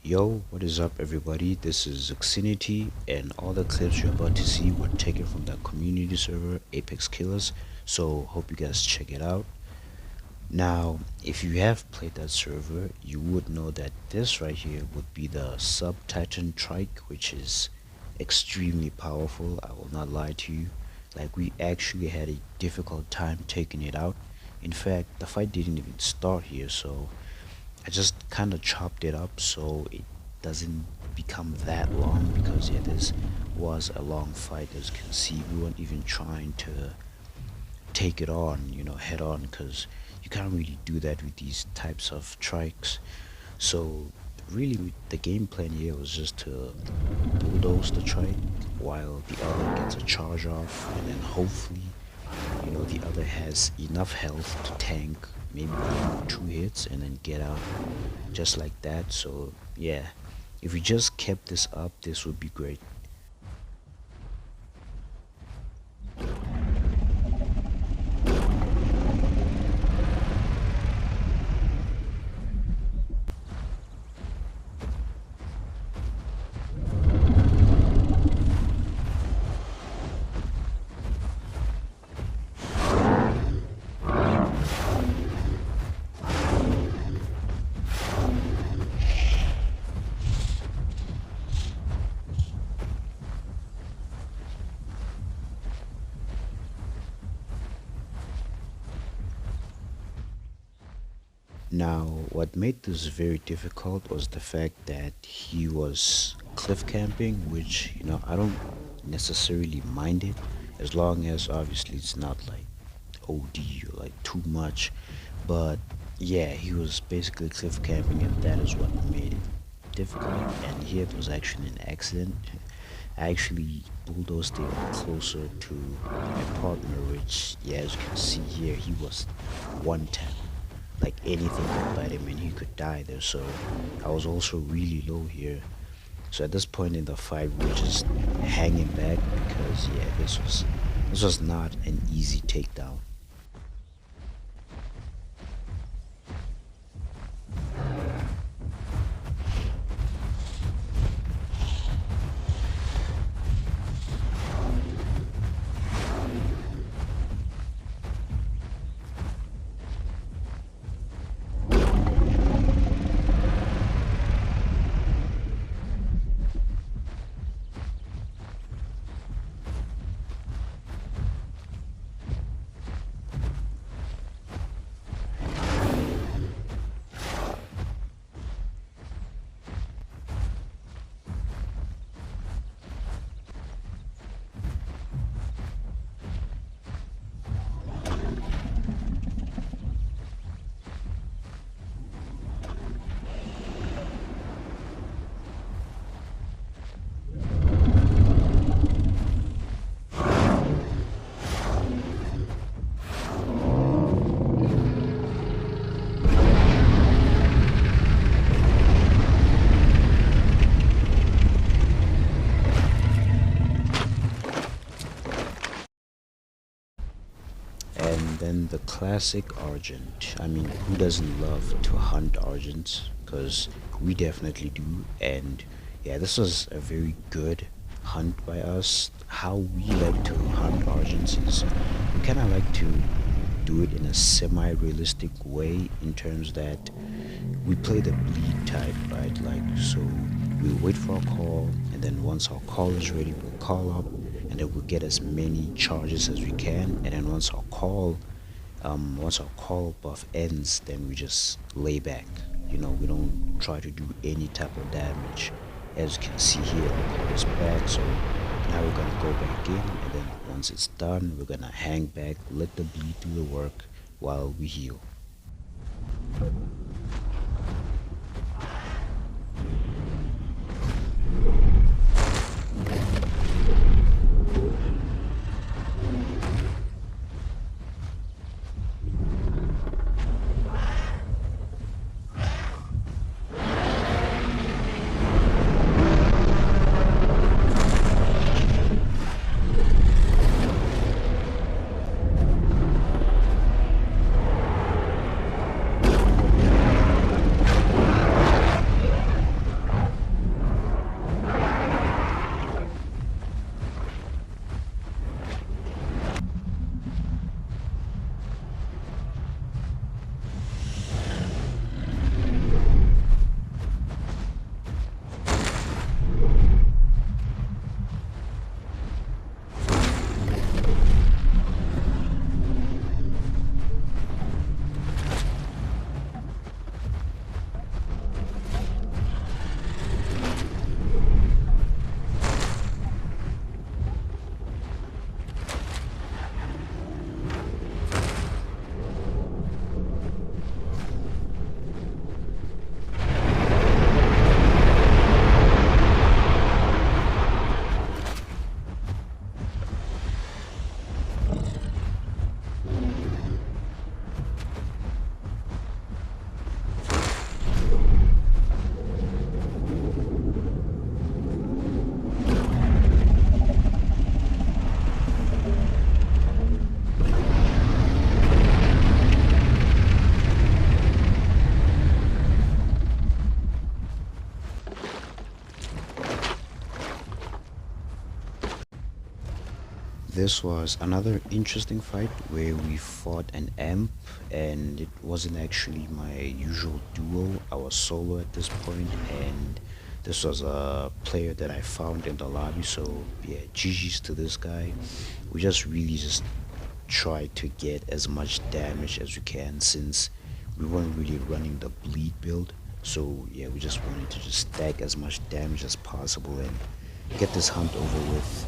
Yo, what is up, everybody? This is Zuxinity, and all the clips you're about to see were taken from the community server Apex Killers, so hope you guys check it out. Now, if you have played that server, you would know that this right here would be the sub-titan Trike, which is extremely powerful, I will not lie to you. Like, we actually had a difficult time taking it out. In fact, the fight didn't even start here, so I just kind of chopped it up so it doesn't become that long, because yeah, this was a long fight. As you can see, we weren't even trying to take it on, head on, because you can't really do that with these types of trikes. So really the game plan here was just to bulldoze the trike while the other gets a charge off, and then hopefully the other has enough health to tank maybe 1 or 2 hits and then get out just like that. So yeah, if we just kept this up, this would be great. Now, what made this very difficult was the fact that he was cliff camping, which, I don't necessarily mind it, as long as obviously it's not like OD or like too much. But yeah, he was basically cliff camping, and that is what made it difficult. And here it was actually an accident. I actually bulldozed it closer to my partner, which, yeah, as you can see here, he was 110. Like anything could bite him and he could die there. So I was also really low here. So at this point in the fight, we were just hanging back, because yeah, this was not an easy takedown. And then the classic Argent. I mean, who doesn't love to hunt Argents? Because we definitely do. And yeah, this was a very good hunt by us. How we like to hunt Argents is we kind of like to do it in a semi-realistic way, in terms that we play the bleed type, right? Like, so we'll wait for a call, and then once our call is ready, we'll call up, and then we'll get as many charges as we can. And then once our call buff ends, then we just lay back. We don't try to do any type of damage. As you can see here, the call is back, so now we're gonna go back in, and then once it's done, we're gonna hang back, let the bleed do the work while we heal. This was another interesting fight where we fought an amp, and it wasn't actually my usual duo. I was solo at this point, and this was a player that I found in the lobby. So yeah, GG's to this guy. We just really just tried to get as much damage as we can since we weren't really running the bleed build. So yeah, we just wanted to just stack as much damage as possible and get this hunt over with.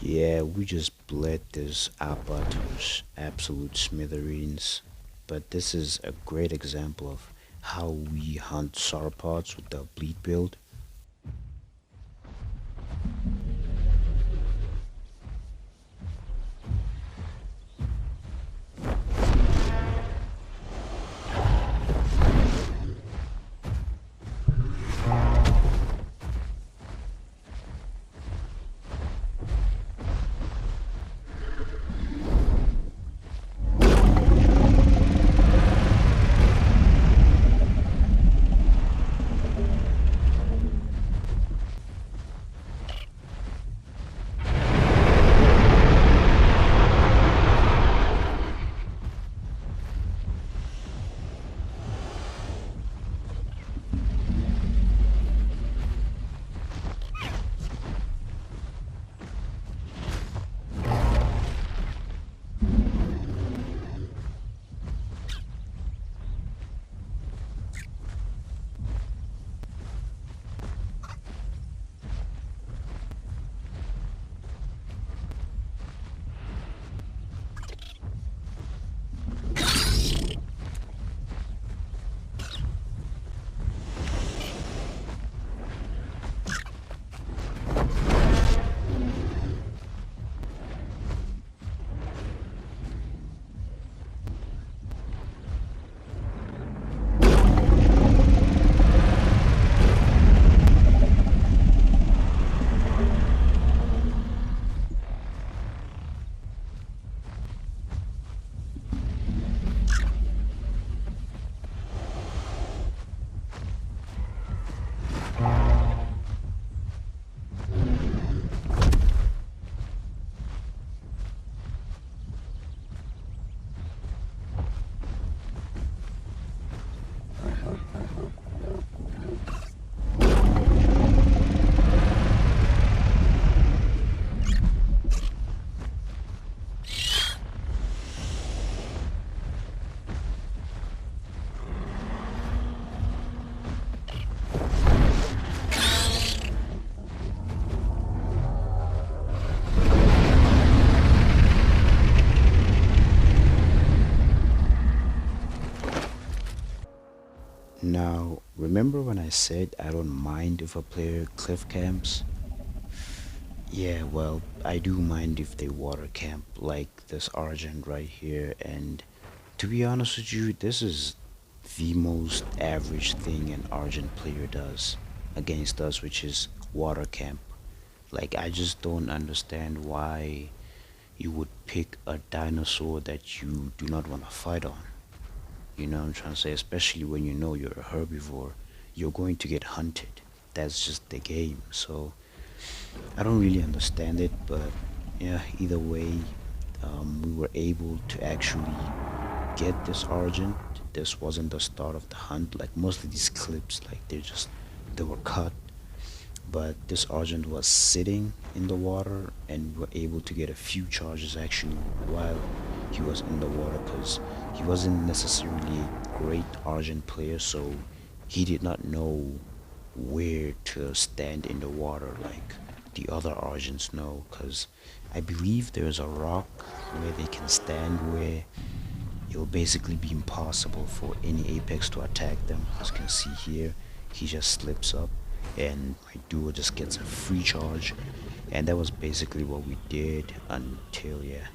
Yeah, we just bled this Apato's absolute smithereens. But this is a great example of how we hunt sauropods with the bleed build. Now, remember when I said I don't mind if a player cliff camps? Yeah, well, I do mind if they water camp, like this Argent right here. And to be honest with you, this is the most average thing an Argent player does against us, which is water camp. Like, I just don't understand why you would pick a dinosaur that you do not want to fight on. You know what I'm trying to say? Especially when you know you're a herbivore, you're going to get hunted. That's just the game. So I don't really understand it, but yeah, either way, we were able to actually get this Argent. This wasn't the start of the hunt. Like most of these clips, like they were cut, but this Argent was sitting in the water, and we were able to get a few charges actually while he was in the water, because he wasn't necessarily a great Argent player, so he did not know where to stand in the water like the other Argents know, because I believe there's a rock where they can stand where it'll basically be impossible for any Apex to attack them. As you can see here, he just slips up and my duo just gets a free charge, and that was basically what we did until, yeah.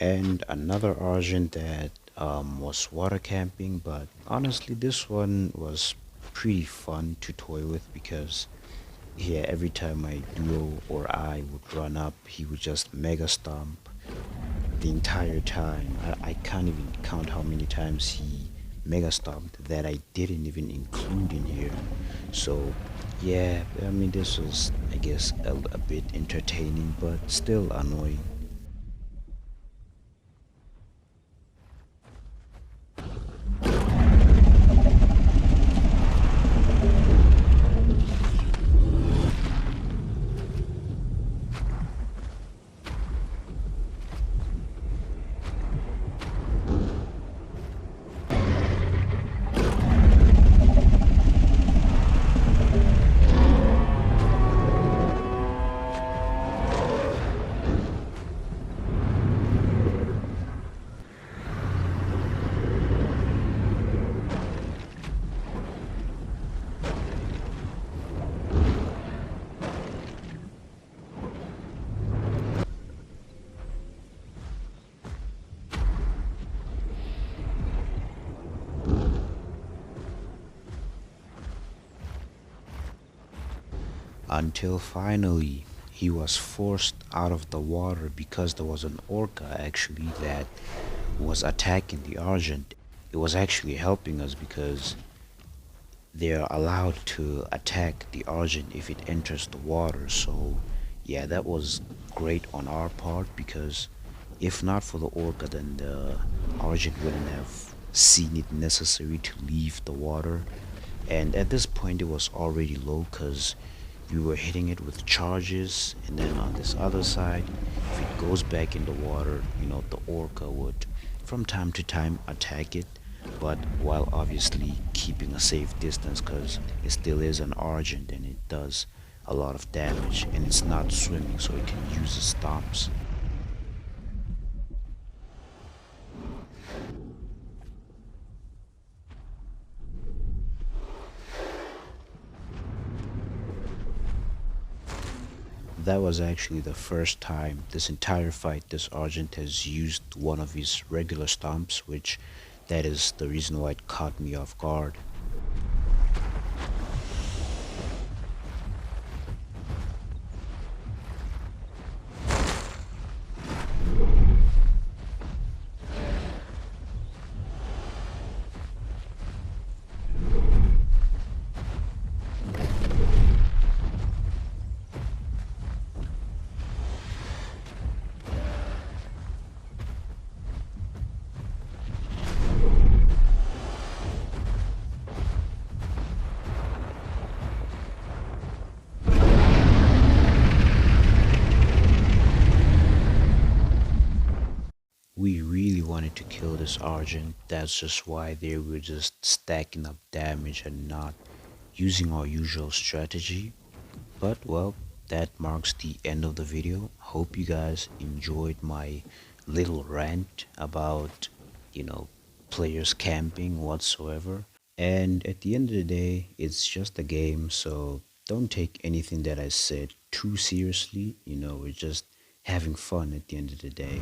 And another Argent that was water camping, but honestly this one was pretty fun to toy with, because yeah, every time my duo or I would run up, he would just mega stomp the entire time. I can't even count how many times he mega stomped that I didn't even include in here. So yeah, I mean, this was, I guess, a bit entertaining but still annoying. until finally he was forced out of the water because there was an orca actually that was attacking the Argent. It was actually helping us because they're allowed to attack the Argent if it enters the water. So yeah, that was great on our part because if not for the orca, then the Argent wouldn't have seen it necessary to leave the water. And at this point, it was already low because we were hitting it with charges, and then on this other side, if it goes back in the water, the orca would from time to time attack it, but while obviously keeping a safe distance because it still is an argent and it does a lot of damage, and it's not swimming, so it can use its stomps. That was actually the first time this entire fight this Argent has used one of his regular stomps, which that is the reason why it caught me off guard. We really wanted to kill this Argent, that's just why they were just stacking up damage and not using our usual strategy. But well, that marks the end of the video. Hope you guys enjoyed my little rant about, you know, players camping whatsoever. And at the end of the day, it's just a game, so don't take anything that I said too seriously. We're just having fun at the end of the day.